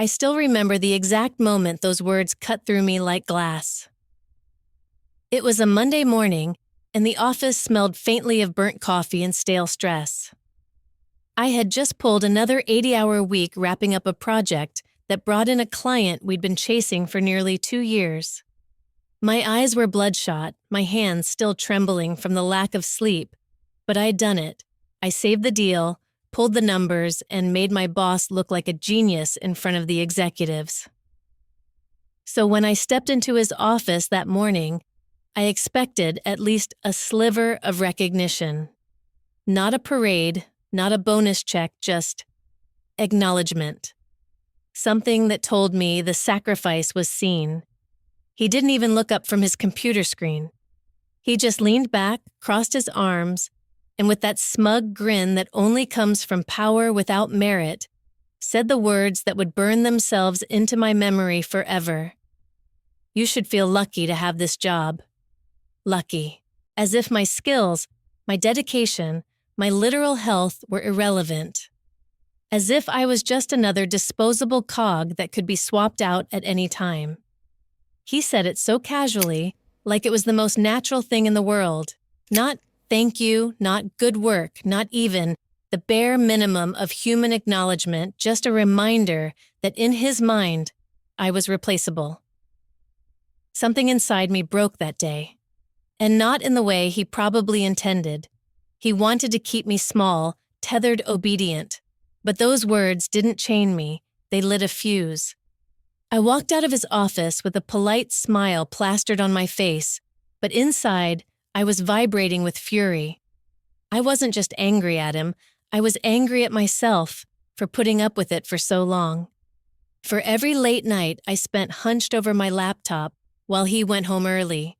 I still remember the exact moment those words cut through me like glass. It was a Monday morning, and the office smelled faintly of burnt coffee and stale stress. I had just pulled another 80-hour week wrapping up a project that brought in a client we'd been chasing for nearly 2 years. My eyes were bloodshot, my hands still trembling from the lack of sleep, but I'd done it. I saved the deal, pulled the numbers, and made my boss look like a genius in front of the executives. So when I stepped into his office that morning, I expected at least a sliver of recognition. Not a parade, not a bonus check, just acknowledgement. Something that told me the sacrifice was seen. He didn't even look up from his computer screen. He just leaned back, crossed his arms, and with that smug grin that only comes from power without merit, said the words that would burn themselves into my memory forever. You should feel lucky to have this job. Lucky. As if my skills, my dedication, my literal health were irrelevant. As if I was just another disposable cog that could be swapped out at any time. He said it so casually, like it was the most natural thing in the world. Not thank you, not good work, not even the bare minimum of human acknowledgement, just a reminder that in his mind, I was replaceable. Something inside me broke that day. And not in the way he probably intended. He wanted to keep me small, tethered, obedient. But those words didn't chain me, they lit a fuse. I walked out of his office with a polite smile plastered on my face, but inside, I was vibrating with fury. I wasn't just angry at him, I was angry at myself for putting up with it for so long. For every late night I spent hunched over my laptop while he went home early.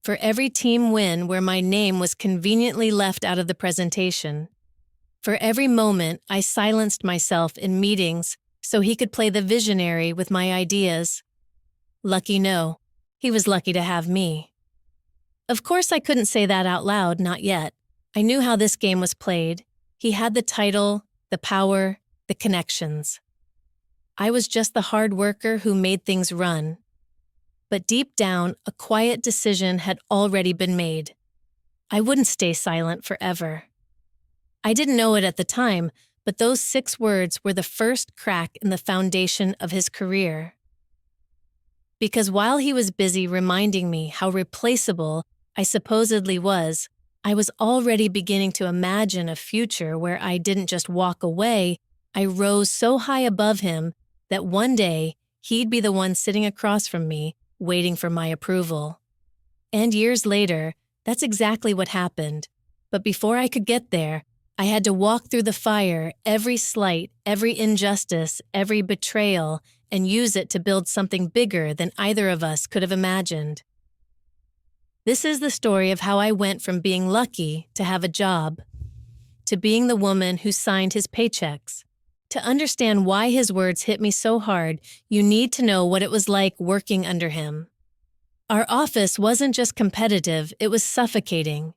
For every team win where my name was conveniently left out of the presentation. For every moment I silenced myself in meetings so he could play the visionary with my ideas. Lucky no, he was lucky to have me. Of course I couldn't say that out loud, not yet. I knew how this game was played. He had the title, the power, the connections. I was just the hard worker who made things run. But deep down, a quiet decision had already been made. I wouldn't stay silent forever. I didn't know it at the time, but those 6 words were the first crack in the foundation of his career. Because while he was busy reminding me how replaceable I supposedly was, I was already beginning to imagine a future where I didn't just walk away, I rose so high above him that one day he'd be the one sitting across from me, waiting for my approval. And years later, that's exactly what happened. But before I could get there, I had to walk through the fire, every slight, every injustice, every betrayal, and use it to build something bigger than either of us could have imagined. This is the story of how I went from being lucky to have a job, to being the woman who signed his paychecks. To understand why his words hit me so hard, you need to know what it was like working under him. Our office wasn't just competitive, it was suffocating.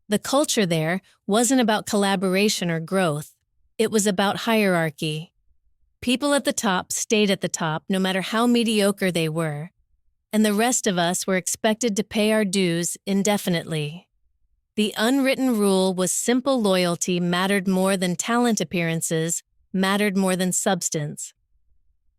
The culture there wasn't about collaboration or growth. It was about hierarchy. People at the top stayed at the top no matter how mediocre they were, and the rest of us were expected to pay our dues indefinitely. The unwritten rule was simple loyalty mattered more than talent appearances, mattered more than substance.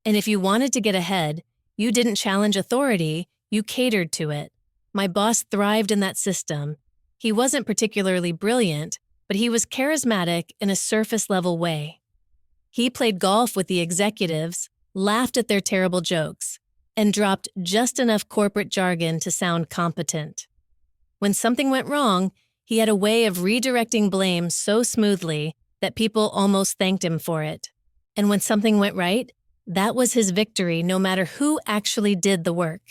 And if you wanted to get ahead, you didn't challenge authority, you catered to it. My boss thrived in that system. He wasn't particularly brilliant, but he was charismatic in a surface-level way. He played golf with the executives, laughed at their terrible jokes, and dropped just enough corporate jargon to sound competent. When something went wrong, he had a way of redirecting blame so smoothly that people almost thanked him for it. And when something went right, that was his victory no matter who actually did the work.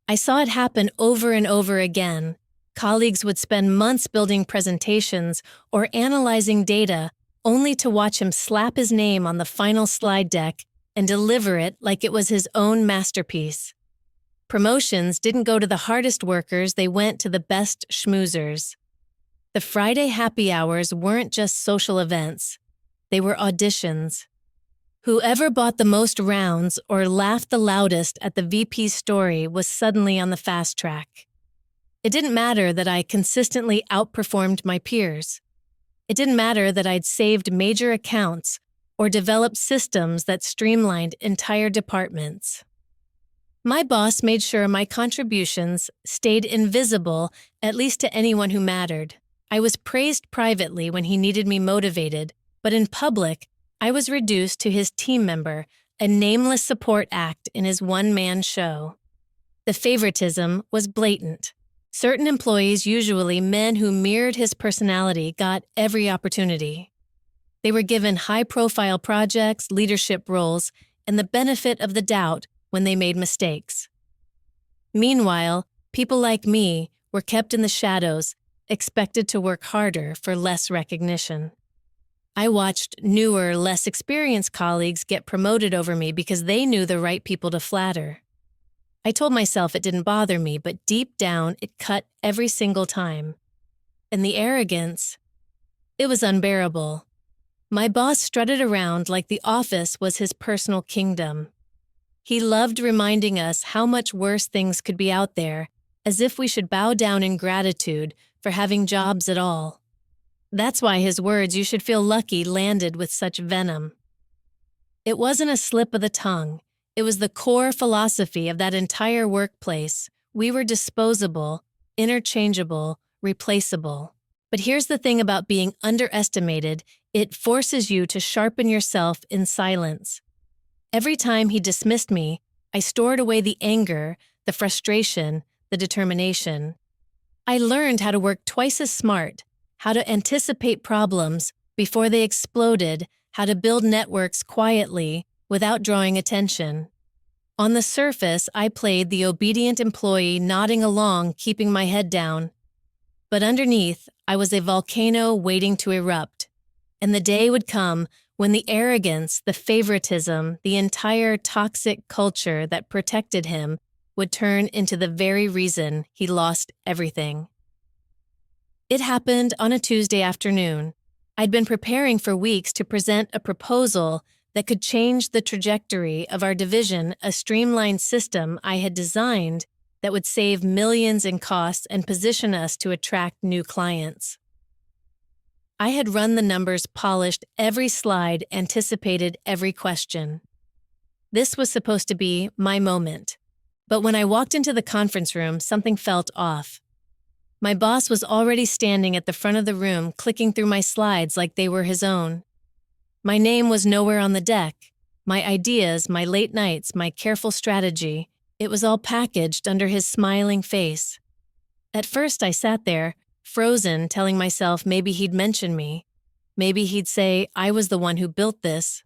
I saw it happen over and over again. Colleagues would spend months building presentations or analyzing data only to watch him slap his name on the final slide deck and deliver it like it was his own masterpiece. Promotions didn't go to the hardest workers, they went to the best schmoozers. The Friday happy hours weren't just social events. They were auditions. Whoever bought the most rounds or laughed the loudest at the VP's story was suddenly on the fast track. It didn't matter that I consistently outperformed my peers. It didn't matter that I'd saved major accounts or developed systems that streamlined entire departments. My boss made sure my contributions stayed invisible, at least to anyone who mattered. I was praised privately when he needed me motivated, but in public, I was reduced to his team member, a nameless support act in his one-man show. The favoritism was blatant. Certain employees, usually men who mirrored his personality, got every opportunity. They were given high-profile projects, leadership roles, and the benefit of the doubt when they made mistakes. Meanwhile, people like me were kept in the shadows, expected to work harder for less recognition. I watched newer, less experienced colleagues get promoted over me because they knew the right people to flatter. I told myself it didn't bother me, but deep down, it cut every single time. And the arrogance, it was unbearable. My boss strutted around like the office was his personal kingdom. He loved reminding us how much worse things could be out there, as if we should bow down in gratitude for having jobs at all. That's why his words, "You should feel lucky," landed with such venom. It wasn't a slip of the tongue. It was the core philosophy of that entire workplace. We were disposable, interchangeable, replaceable. But here's the thing about being underestimated: it forces you to sharpen yourself in silence. Every time he dismissed me, I stored away the anger, the frustration, the determination. I learned how to work twice as smart, how to anticipate problems before they exploded, how to build networks quietly without drawing attention. On the surface, I played the obedient employee, nodding along, keeping my head down. But underneath, I was a volcano waiting to erupt. And the day would come when the arrogance, the favoritism, the entire toxic culture that protected him would turn into the very reason he lost everything. It happened on a Tuesday afternoon. I'd been preparing for weeks to present a proposal that could change the trajectory of our division, a streamlined system I had designed that would save millions in costs and position us to attract new clients. I had run the numbers, polished every slide, anticipated every question. This was supposed to be my moment. But when I walked into the conference room, something felt off. My boss was already standing at the front of the room, clicking through my slides like they were his own. My name was nowhere on the deck. My ideas, my late nights, my careful strategy, it was all packaged under his smiling face. At first I sat there, frozen, telling myself maybe he'd mention me. Maybe he'd say I was the one who built this.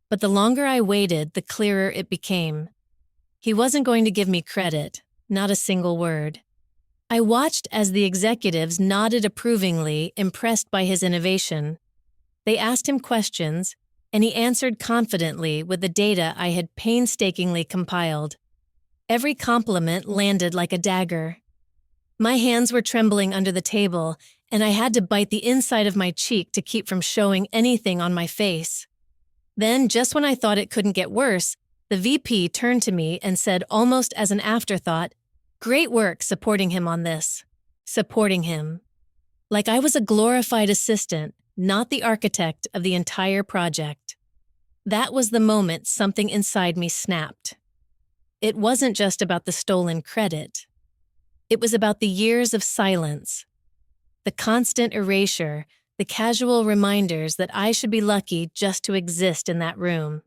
But the longer I waited, the clearer it became. He wasn't going to give me credit, not a single word. I watched as the executives nodded approvingly, impressed by his innovation. They asked him questions, and he answered confidently with the data I had painstakingly compiled. Every compliment landed like a dagger. My hands were trembling under the table, and I had to bite the inside of my cheek to keep from showing anything on my face. Then, just when I thought it couldn't get worse, the VP turned to me and said almost as an afterthought, "Great work supporting him on this." Supporting him. Like I was a glorified assistant, not the architect of the entire project. That was the moment something inside me snapped. It wasn't just about the stolen credit. It was about the years of silence, the constant erasure, the casual reminders that I should be lucky just to exist in that room.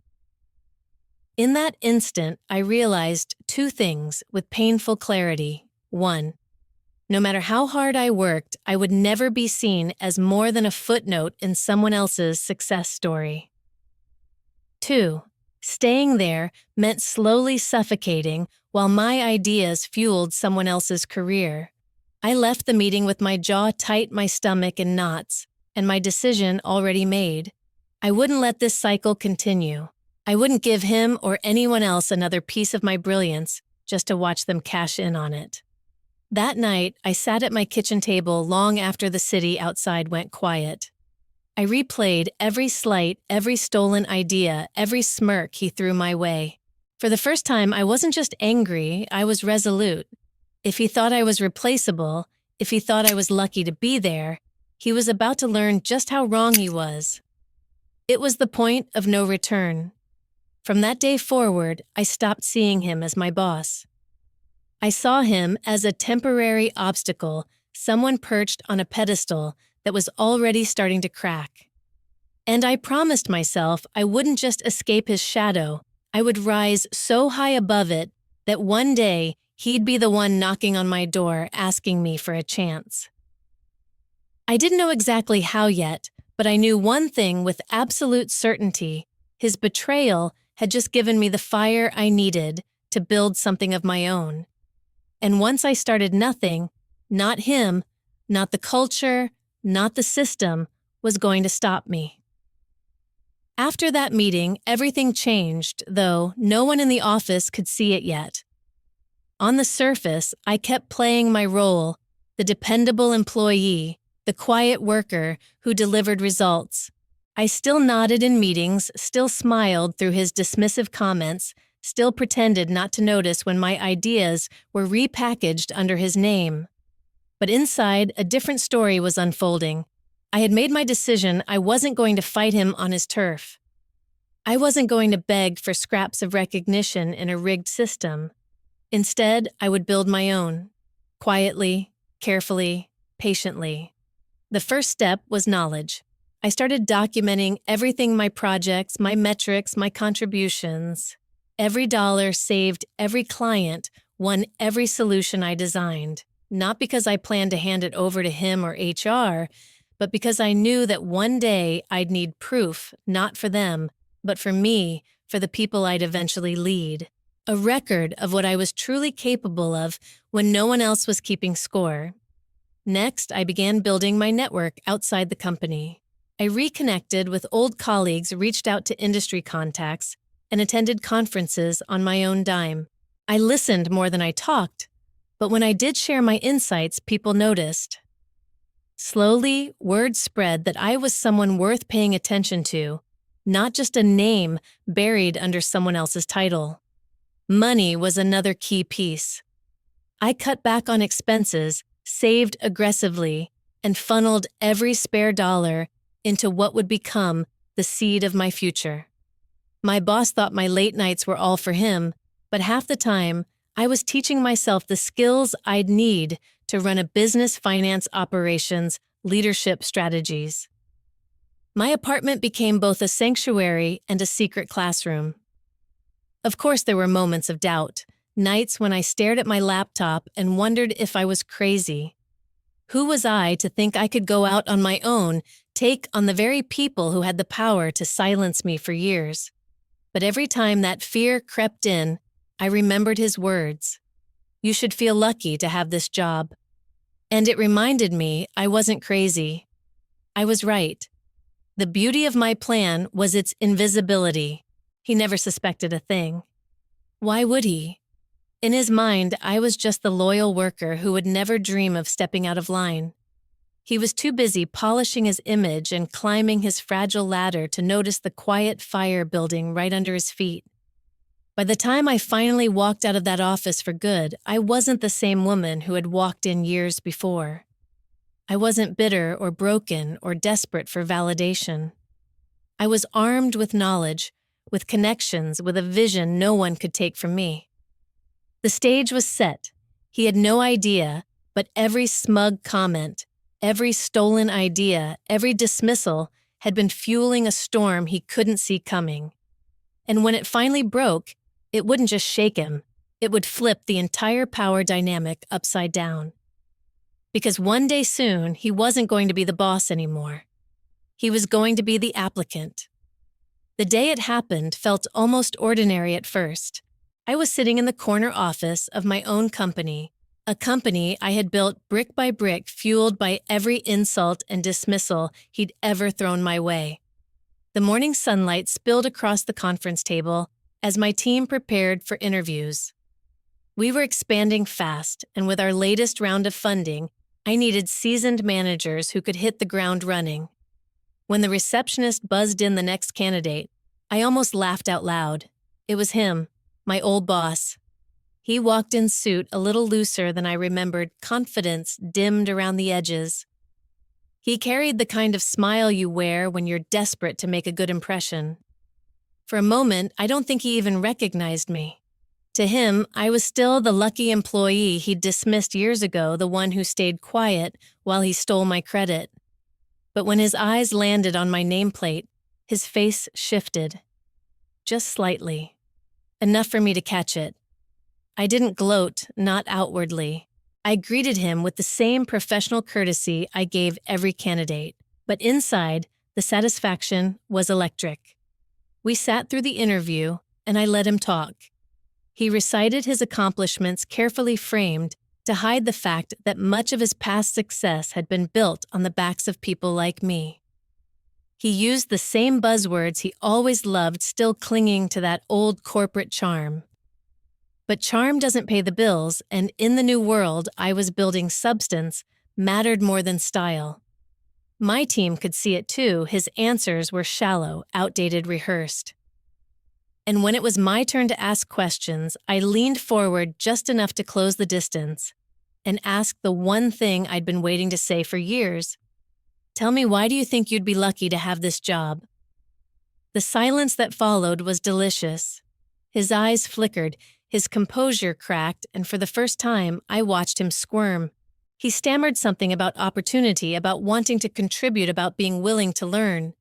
In that instant, I realized two things with painful clarity. One, no matter how hard I worked, I would never be seen as more than a footnote in someone else's success story. Two, staying there meant slowly suffocating while my ideas fueled someone else's career. I left the meeting with my jaw tight, my stomach in knots, and my decision already made. I wouldn't let this cycle continue. I wouldn't give him or anyone else another piece of my brilliance just to watch them cash in on it. That night, I sat at my kitchen table long after the city outside went quiet. I replayed every slight, every stolen idea, every smirk he threw my way. For the first time, I wasn't just angry, I was resolute. If he thought I was replaceable, if he thought I was lucky to be there, he was about to learn just how wrong he was. It was the point of no return. From that day forward, I stopped seeing him as my boss. I saw him as a temporary obstacle, someone perched on a pedestal that was already starting to crack. And I promised myself I wouldn't just escape his shadow, I would rise so high above it that one day he'd be the one knocking on my door asking me for a chance. I didn't know exactly how yet, but I knew one thing with absolute certainty. His betrayal had just given me the fire I needed to build something of my own. And once I started, nothing, not him, not the culture, not the system, was going to stop me. After that meeting, everything changed, though no one in the office could see it yet. On the surface, I kept playing my role, the dependable employee, the quiet worker who delivered results. I still nodded in meetings, still smiled through his dismissive comments, still pretended not to notice when my ideas were repackaged under his name. But inside, a different story was unfolding. I had made my decision. I wasn't going to fight him on his turf. I wasn't going to beg for scraps of recognition in a rigged system. Instead, I would build my own, quietly, carefully, patiently. The first step was knowledge. I started documenting everything: my projects, my metrics, my contributions. Every dollar saved, every client won, every solution I designed. Not because I planned to hand it over to him or HR, but because I knew that one day I'd need proof, not for them, but for me, for the people I'd eventually lead. A record of what I was truly capable of when no one else was keeping score. Next, I began building my network outside the company. I reconnected with old colleagues, reached out to industry contacts, and attended conferences on my own dime. I listened more than I talked, but when I did share my insights, people noticed. Slowly, word spread that I was someone worth paying attention to, not just a name buried under someone else's title. Money was another key piece. I cut back on expenses, saved aggressively, and funneled every spare dollar into what would become the seed of my future. My boss thought my late nights were all for him, but half the time, I was teaching myself the skills I'd need to run a business, finance operations, leadership strategies. My apartment became both a sanctuary and a secret classroom. Of course, there were moments of doubt, nights when I stared at my laptop and wondered if I was crazy. Who was I to think I could go out on my own, take on the very people who had the power to silence me for years? But every time that fear crept in, I remembered his words. You should feel lucky to have this job. And it reminded me I wasn't crazy. I was right. The beauty of my plan was its invisibility. He never suspected a thing. Why would he? In his mind, I was just the loyal worker who would never dream of stepping out of line. He was too busy polishing his image and climbing his fragile ladder to notice the quiet fire building right under his feet. By the time I finally walked out of that office for good, I wasn't the same woman who had walked in years before. I wasn't bitter or broken or desperate for validation. I was armed with knowledge, with connections, with a vision no one could take from me. The stage was set. He had no idea, but every smug comment, every stolen idea, every dismissal had been fueling a storm he couldn't see coming. And when it finally broke, it wouldn't just shake him, it would flip the entire power dynamic upside down. Because one day soon, he wasn't going to be the boss anymore. He was going to be the applicant. The day it happened felt almost ordinary at first. I was sitting in the corner office of my own company, a company I had built brick by brick, fueled by every insult and dismissal he'd ever thrown my way. The morning sunlight spilled across the conference table as my team prepared for interviews. We were expanding fast, and with our latest round of funding, I needed seasoned managers who could hit the ground running. When the receptionist buzzed in the next candidate, I almost laughed out loud. It was him, my old boss. He walked in suit a little looser than I remembered, confidence dimmed around the edges. He carried the kind of smile you wear when you're desperate to make a good impression. For a moment, I don't think he even recognized me. To him, I was still the lucky employee he'd dismissed years ago, the one who stayed quiet while he stole my credit. But when his eyes landed on my nameplate, his face shifted. Just slightly. Enough for me to catch it. I didn't gloat, not outwardly. I greeted him with the same professional courtesy I gave every candidate. But inside, the satisfaction was electric. We sat through the interview, and I let him talk. He recited his accomplishments carefully framed to hide the fact that much of his past success had been built on the backs of people like me. He used the same buzzwords he always loved, still clinging to that old corporate charm. But charm doesn't pay the bills, and in the new world I was building, substance mattered more than style. My team could see it too. His answers were shallow, outdated, rehearsed. And when it was my turn to ask questions, I leaned forward just enough to close the distance and asked the one thing I'd been waiting to say for years. Tell me, why do you think you'd be lucky to have this job? The silence that followed was delicious. His eyes flickered, his composure cracked, and for the first time, I watched him squirm. He stammered something about opportunity, about wanting to contribute, about being willing to learn.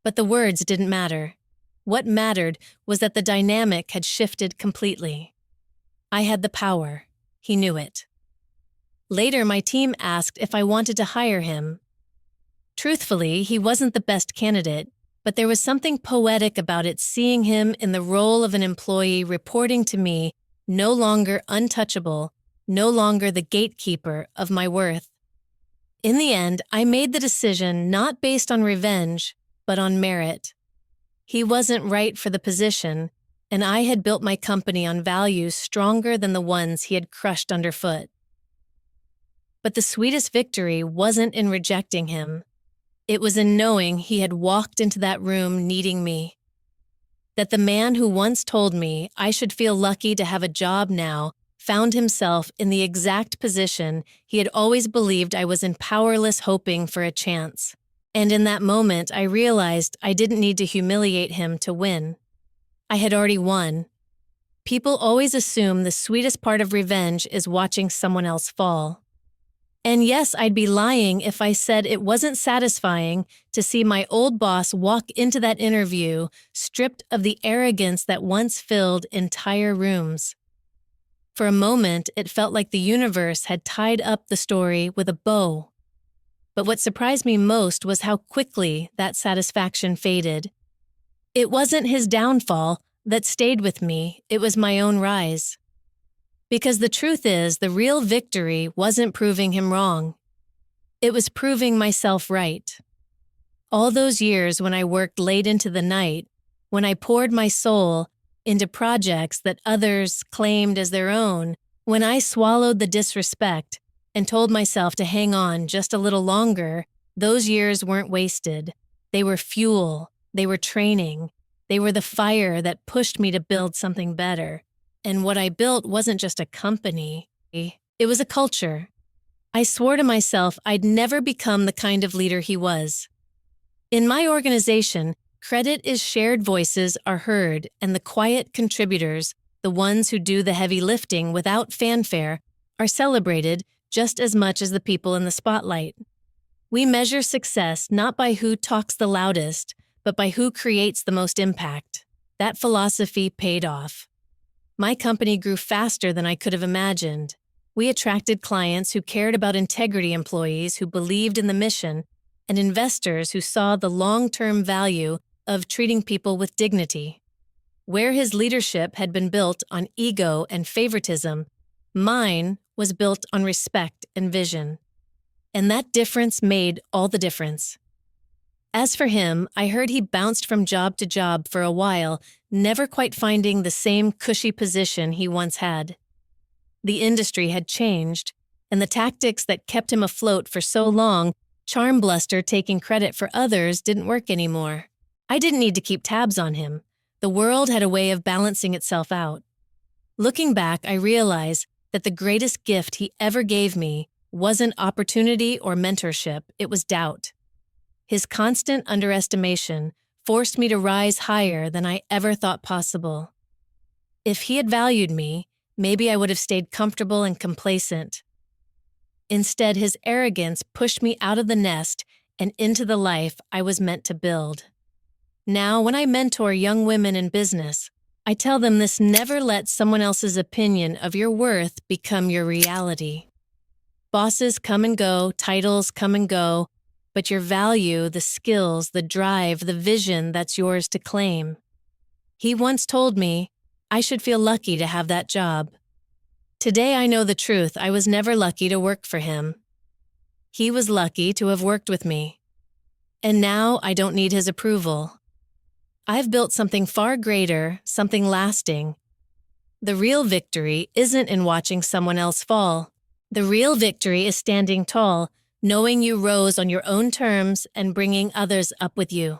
But the words didn't matter. What mattered was that the dynamic had shifted completely. I had the power. He knew it. Later, my team asked if I wanted to hire him. Truthfully, he wasn't the best candidate, but there was something poetic about it, seeing him in the role of an employee reporting to me, no longer untouchable, no longer the gatekeeper of my worth. In the end, I made the decision not based on revenge, but on merit. He wasn't right for the position, and I had built my company on values stronger than the ones he had crushed underfoot. But the sweetest victory wasn't in rejecting him. It was in knowing he had walked into that room needing me. That the man who once told me I should feel lucky to have a job now found himself in the exact position he had always believed I was in, powerless, hoping for a chance. And in that moment, I realized I didn't need to humiliate him to win. I had already won. People always assume the sweetest part of revenge is watching someone else fall. And yes, I'd be lying if I said it wasn't satisfying to see my old boss walk into that interview stripped of the arrogance that once filled entire rooms. For a moment, it felt like the universe had tied up the story with a bow. But what surprised me most was how quickly that satisfaction faded. It wasn't his downfall that stayed with me, it was my own rise. Because the truth is, the real victory wasn't proving him wrong. It was proving myself right. All those years when I worked late into the night, when I poured my soul into projects that others claimed as their own, when I swallowed the disrespect and told myself to hang on just a little longer, those years weren't wasted. They were fuel, they were training, they were the fire that pushed me to build something better. And what I built wasn't just a company, it was a culture. I swore to myself I'd never become the kind of leader he was. In my organization, credit is shared, voices are heard, and the quiet contributors, the ones who do the heavy lifting without fanfare, are celebrated just as much as the people in the spotlight. We measure success not by who talks the loudest, but by who creates the most impact. That philosophy paid off. My company grew faster than I could have imagined. We attracted clients who cared about integrity, employees who believed in the mission, and investors who saw the long-term value of treating people with dignity. Where his leadership had been built on ego and favoritism, mine was built on respect and vision. And that difference made all the difference. As for him, I heard he bounced from job to job for a while, never quite finding the same cushy position he once had. The industry had changed, and the tactics that kept him afloat for so long Charm bluster taking credit for others didn't work anymore. I didn't need to keep tabs on him. The world had a way of balancing itself out. Looking back, I realize that the greatest gift he ever gave me wasn't opportunity or mentorship, it was doubt. His constant underestimation forced me to rise higher than I ever thought possible. If he had valued me, maybe I would have stayed comfortable and complacent. Instead, his arrogance pushed me out of the nest and into the life I was meant to build. Now, when I mentor young women in business, I tell them this: never let someone else's opinion of your worth become your reality. Bosses come and go, titles come and go, but your value, the skills, the drive, the vision, that's yours to claim. He once told me I should feel lucky to have that job. Today I know the truth. I was never lucky to work for him. He was lucky to have worked with me. And now I don't need his approval. I've built something far greater, something lasting. The real victory isn't in watching someone else fall. The real victory is standing tall, knowing you rose on your own terms and bringing others up with you.